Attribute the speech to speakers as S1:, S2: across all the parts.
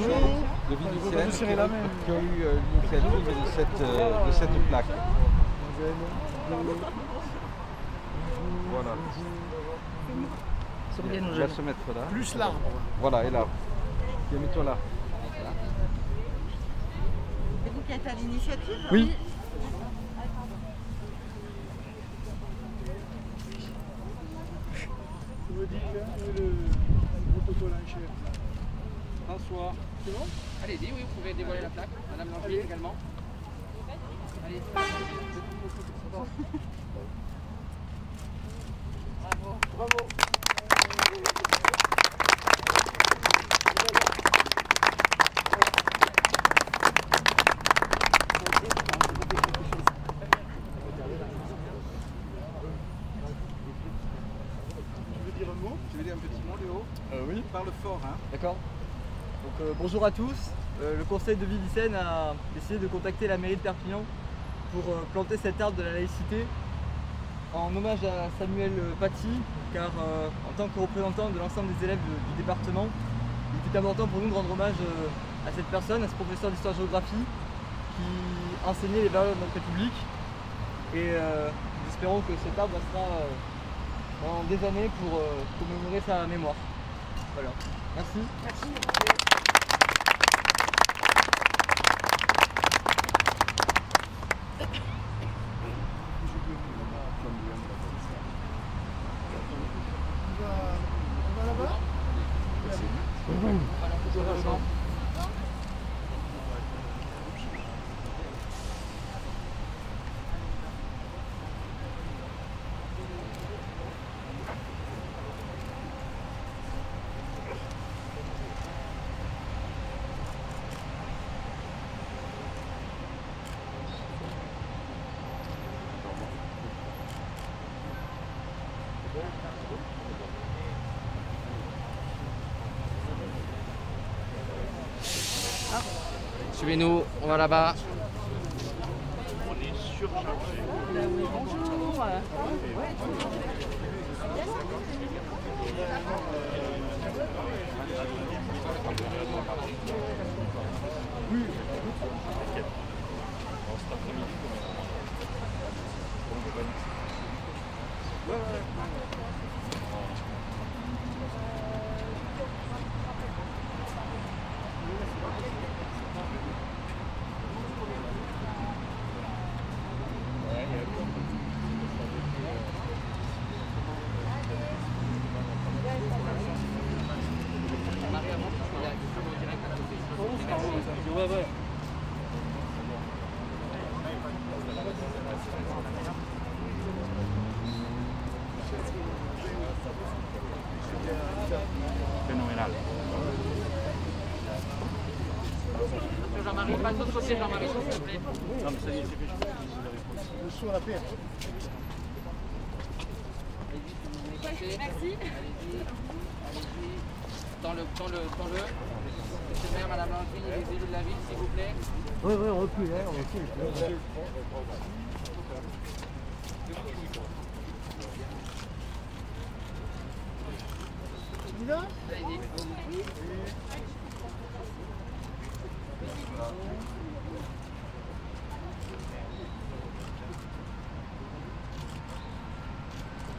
S1: de Villicenne qui ont eu l'initiative de cette plaque. Voilà. Il va se mettre là.
S2: Plus l'arbre.
S1: Voilà, et l'arbre. Mets-toi là.
S3: C'est vous qui êtes à l'initiative?
S1: Oui.
S2: Vous me dites le protocole en chef.
S1: François.
S2: C'est bon?
S4: Allez-y, oui, vous pouvez dévoiler la plaque. Madame Langerie également. Allez.
S3: Bravo.
S2: Bravo.
S1: Tu veux dire un petit mot, Léo?
S5: Oui.
S1: Parle fort, hein.
S5: D'accord. Donc bonjour à tous. Le conseil de Villicenne a décidé de contacter la mairie de Perpignan pour planter cet arbre de la laïcité en hommage à Samuel Paty, car en tant que représentant de l'ensemble des élèves du département, il est important pour nous de rendre hommage à cette personne, à ce professeur d'histoire-géographie qui enseignait les valeurs de notre République. Et nous espérons que cet arbre restera dans des années pour commémorer sa mémoire. Voilà. Merci.
S3: Merci.
S2: On va là-bas?
S4: Suivez-nous, on va là-bas.
S2: On est surchargé.
S3: Bonjour.
S2: Oui.
S1: Phénoménal.
S4: Jean-Marie, pas de l'autre côté, Jean-Marie, s'il vous plaît.
S2: Non, mais ça y est, c'est fait, je peux le saut à la paire.
S4: Merci. Allez-y. Tends-le. Monsieur le maire, Madame Langerie, les élus de la ville, s'il vous plaît.
S5: Oui, on recule, on recule.
S2: Là
S4: Allez-y.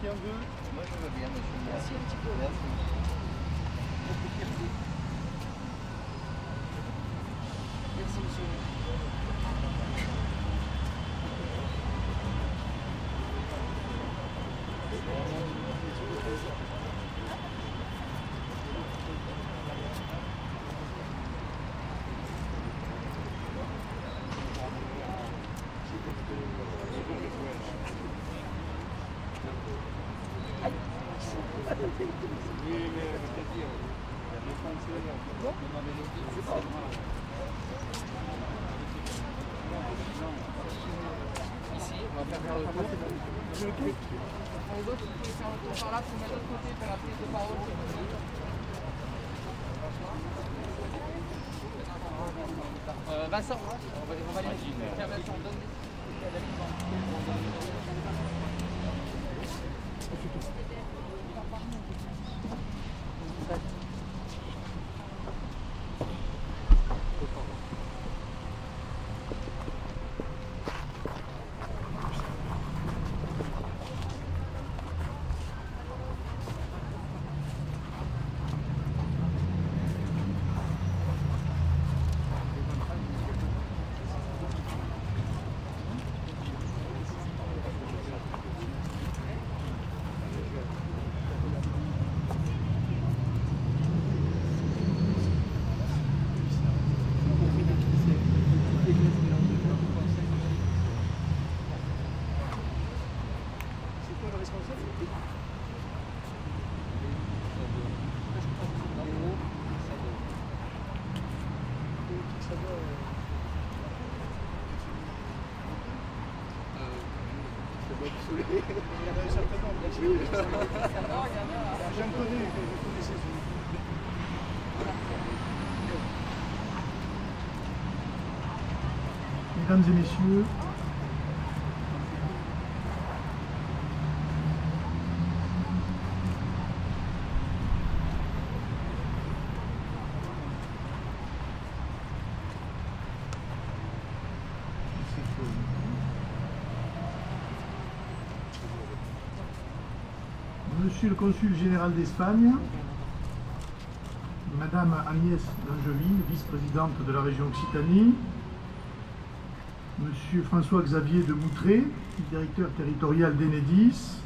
S2: Qui en veut?
S1: Moi je veux bien, monsieur.
S3: Merci un petit peu.
S1: Merci.
S3: Merci, monsieur.
S4: Ici, on va faire le tour. Les autres, vous pouvez faire le tour par là pour mettre de l'autre côté pour la prise de parole. Vincent, on va aller. Tiens, Vincent, donne
S2: Il y en a certainement, bien sûr. J'en connais, je connais ces eaux.
S6: Mesdames et messieurs, Monsieur le Consul général d'Espagne, Madame Agnès Langevin, vice-présidente de la région Occitanie, Monsieur François-Xavier de Moutré, directeur territorial d'Enedis,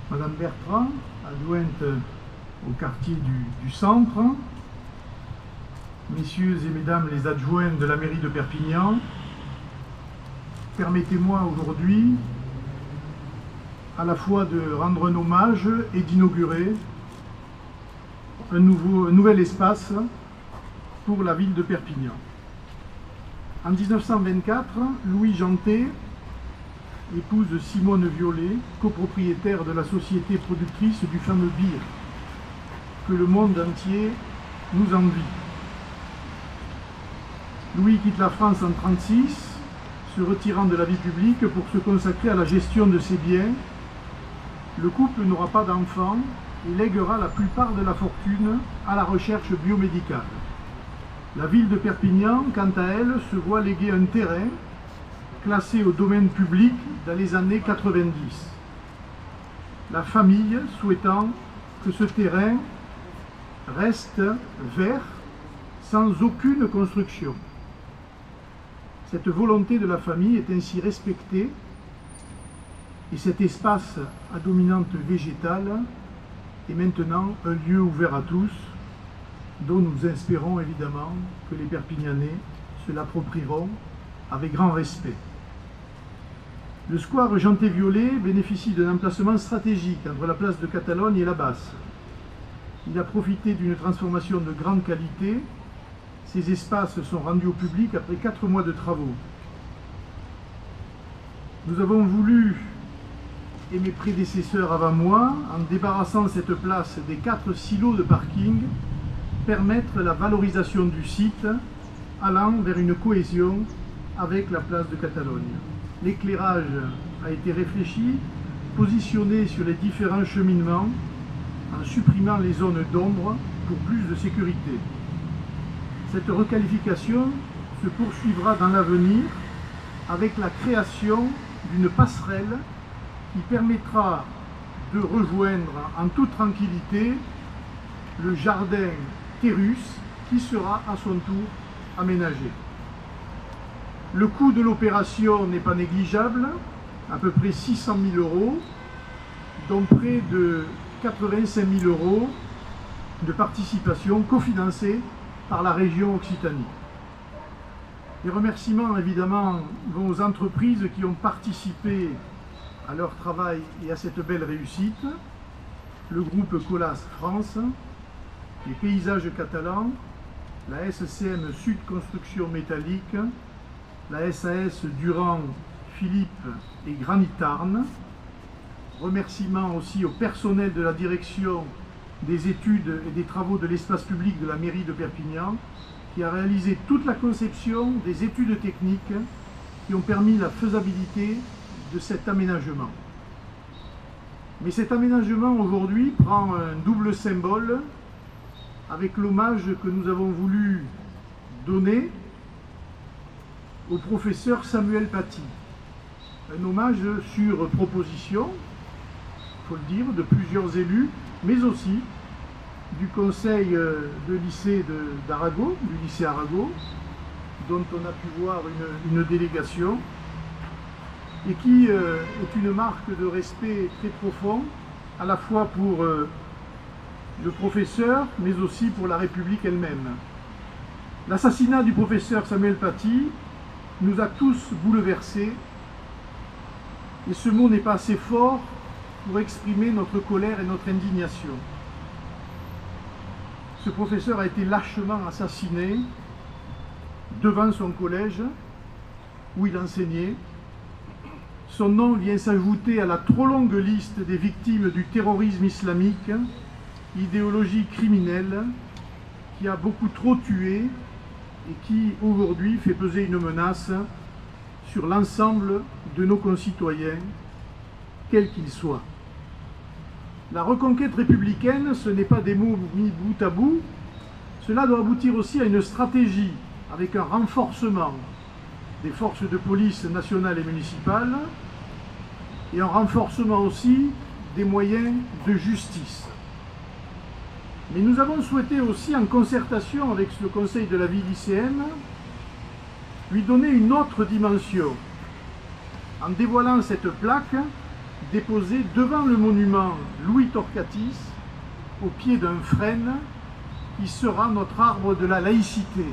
S6: Madame Bertrand, adjointe au quartier du centre, Messieurs et Mesdames les adjoints de la mairie de Perpignan, permettez-moi aujourd'hui à la fois de rendre un hommage et d'inaugurer un nouvel espace pour la ville de Perpignan. En 1924, Louis Janté épouse Simone Violet, copropriétaire de la société productrice du fameux beer, que le monde entier nous envie. Louis quitte la France en 1936, se retirant de la vie publique pour se consacrer à la gestion de ses biens. Le couple n'aura pas d'enfants et lèguera la plupart de la fortune à la recherche biomédicale. La ville de Perpignan, quant à elle, se voit léguer un terrain classé au domaine public dans les années 90. La famille souhaitant que ce terrain reste vert sans aucune construction. Cette volonté de la famille est ainsi respectée et cet espace à dominante végétale est maintenant un lieu ouvert à tous, dont nous espérons évidemment que les Perpignanais se l'approprieront avec grand respect. Le square Janté-Violet bénéficie d'un emplacement stratégique entre la place de Catalogne et la Basse. Il a profité d'une transformation de grande qualité. Ces espaces sont rendus au public après 4 mois de travaux. Nous avons voulu, et mes prédécesseurs avant moi, en débarrassant cette place des 4 silos de parking, permettre la valorisation du site allant vers une cohésion avec la place de Catalogne. L'éclairage a été réfléchi, positionné sur les différents cheminements en supprimant les zones d'ombre pour plus de sécurité. Cette requalification se poursuivra dans l'avenir avec la création d'une passerelle qui permettra de rejoindre en toute tranquillité le jardin Terrus qui sera à son tour aménagé. Le coût de l'opération n'est pas négligeable, à peu près 600 000 €, dont près de 85 000 € de participation cofinancée par la région Occitanie. Les remerciements évidemment vont aux entreprises qui ont participé à leur travail et à cette belle réussite, le groupe Colas France, les Paysages Catalans, la SCM Sud Construction Métallique, la SAS Durand, Philippe et Granit Tarn. Remerciements aussi au personnel de la direction des études et des travaux de l'espace public de la mairie de Perpignan, qui a réalisé toute la conception des études techniques qui ont permis la faisabilité de cet aménagement. Mais cet aménagement aujourd'hui prend un double symbole avec l'hommage que nous avons voulu donner au professeur Samuel Paty. Un hommage sur proposition, il faut le dire, de plusieurs élus, mais aussi du conseil de lycée d'Arago, du lycée Arago, dont on a pu voir une délégation, et qui est une marque de respect très profond, à la fois pour le professeur, mais aussi pour la République elle-même. L'assassinat du professeur Samuel Paty nous a tous bouleversés, et ce mot n'est pas assez fort pour exprimer notre colère et notre indignation. Ce professeur a été lâchement assassiné devant son collège où il enseignait. Son nom vient s'ajouter à la trop longue liste des victimes du terrorisme islamique, idéologie criminelle qui a beaucoup trop tué et qui aujourd'hui fait peser une menace sur l'ensemble de nos concitoyens, quels qu'ils soient. La reconquête républicaine, ce n'est pas des mots mis bout à bout, cela doit aboutir aussi à une stratégie avec un renforcement des forces de police nationales et municipales et un renforcement aussi des moyens de justice. Mais nous avons souhaité aussi, en concertation avec le Conseil de la vie lycéenne, lui donner une autre dimension, en dévoilant cette plaque déposée devant le monument Louis Torcatis, au pied d'un frêne, qui sera notre arbre de la laïcité.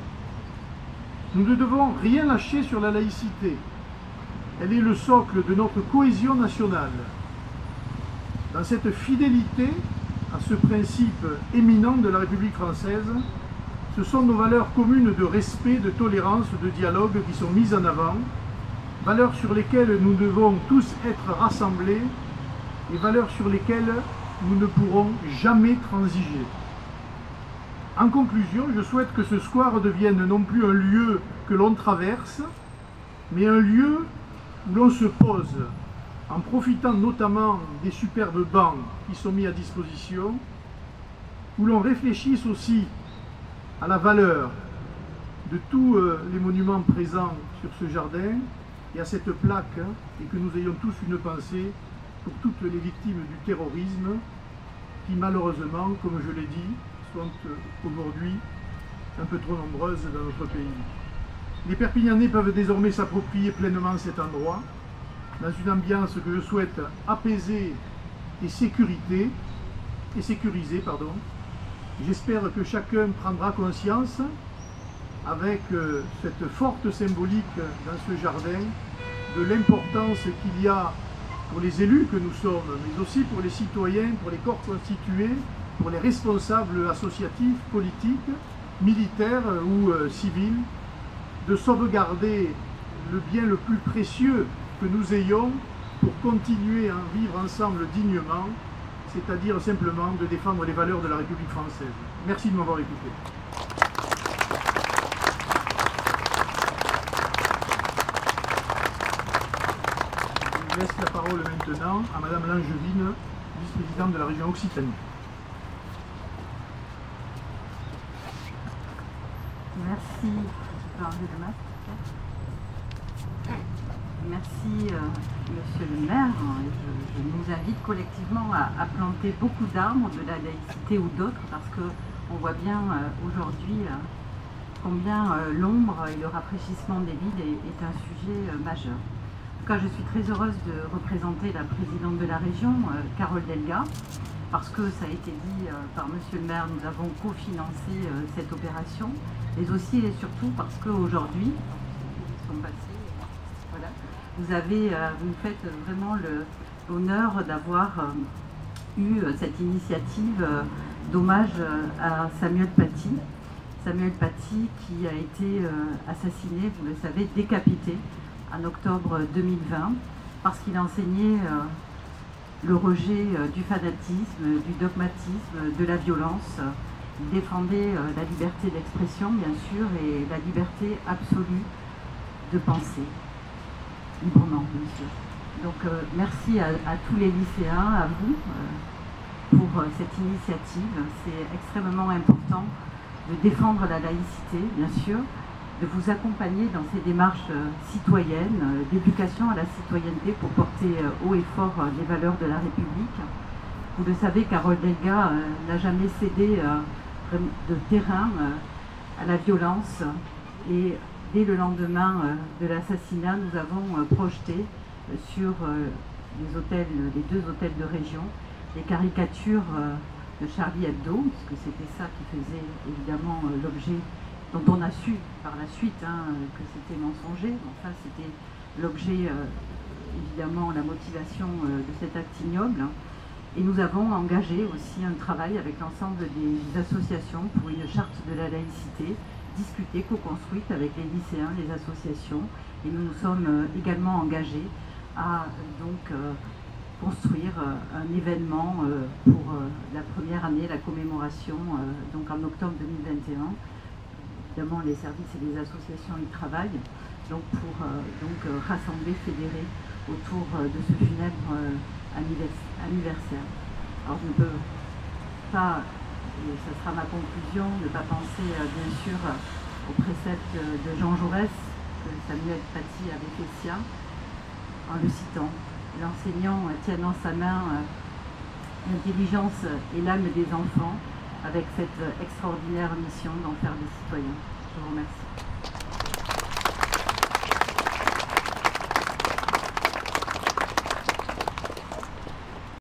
S6: Nous ne devons rien lâcher sur la laïcité. Elle est le socle de notre cohésion nationale. Dans cette fidélité à ce principe éminent de la République française, ce sont nos valeurs communes de respect, de tolérance, de dialogue qui sont mises en avant, valeurs sur lesquelles nous devons tous être rassemblés et valeurs sur lesquelles nous ne pourrons jamais transiger. En conclusion, je souhaite que ce square devienne non plus un lieu que l'on traverse, mais un lieu où l'on se pose, en profitant notamment des superbes bancs qui sont mis à disposition, où l'on réfléchisse aussi à la valeur de tous les monuments présents sur ce jardin et à cette plaque, et que nous ayons tous une pensée pour toutes les victimes du terrorisme qui malheureusement, comme je l'ai dit, sont aujourd'hui un peu trop nombreuses dans notre pays. Les Perpignanais peuvent désormais s'approprier pleinement cet endroit, dans une ambiance que je souhaite apaiser et sécurisée. J'espère que chacun prendra conscience, avec cette forte symbolique dans ce jardin, de l'importance qu'il y a pour les élus que nous sommes, mais aussi pour les citoyens, pour les corps constitués, pour les responsables associatifs, politiques, militaires ou civils, de sauvegarder le bien le plus précieux que nous ayons pour continuer à en vivre ensemble dignement, c'est-à-dire simplement de défendre les valeurs de la République française. Merci de m'avoir écouté. Je laisse la parole maintenant à Madame Langevine, vice-présidente de la région Occitanie.
S3: Merci. Merci, Monsieur le maire. Je nous invite collectivement à planter beaucoup d'arbres de la laïcité ou d'autres, parce qu'on voit bien aujourd'hui combien l'ombre et le rafraîchissement des villes est un sujet majeur. En tout cas, je suis très heureuse de représenter la présidente de la région, Carole Delga, parce que ça a été dit par Monsieur le maire, nous avons cofinancé cette opération, mais aussi et surtout parce qu'aujourd'hui, voilà, vous me faites vraiment l'honneur d'avoir eu cette initiative d'hommage à Samuel Paty. Samuel Paty qui a été assassiné, vous le savez, décapité en octobre 2020 parce qu'il enseignait le rejet du fanatisme, du dogmatisme, de la violence. Il défendait la liberté d'expression, bien sûr, et la liberté absolue de penser, librement, bien sûr. Donc, merci à tous les lycéens, à vous, pour cette initiative. C'est extrêmement important de défendre la laïcité, bien sûr, de vous accompagner dans ces démarches citoyennes, d'éducation à la citoyenneté pour porter haut et fort les valeurs de la République. Vous le savez, Carole Delga n'a jamais cédé de terrain à la violence, et dès le lendemain de l'assassinat, nous avons projeté sur les deux hôtels de région les caricatures de Charlie Hebdo, puisque c'était ça qui faisait évidemment l'objet, dont on a su par la suite que c'était mensonger. Enfin, c'était l'objet, évidemment, la motivation de cet acte ignoble. Et nous avons engagé aussi un travail avec l'ensemble des associations pour une charte de la laïcité discutée, co-construite avec les lycéens, les associations, et nous nous sommes également engagés à construire un événement pour la première année, la commémoration, donc en octobre 2021. Évidemment, les services et les associations y travaillent, donc pour rassembler, fédérer autour de ce funèbre anniversaire. Alors je ne peux pas, et ce sera ma conclusion, ne pas penser bien sûr au précepte de Jean Jaurès que Samuel Paty avait fait sien en le citant. L'enseignant tient dans sa main l'intelligence et l'âme des enfants avec cette extraordinaire mission d'en faire des citoyens. Je vous remercie.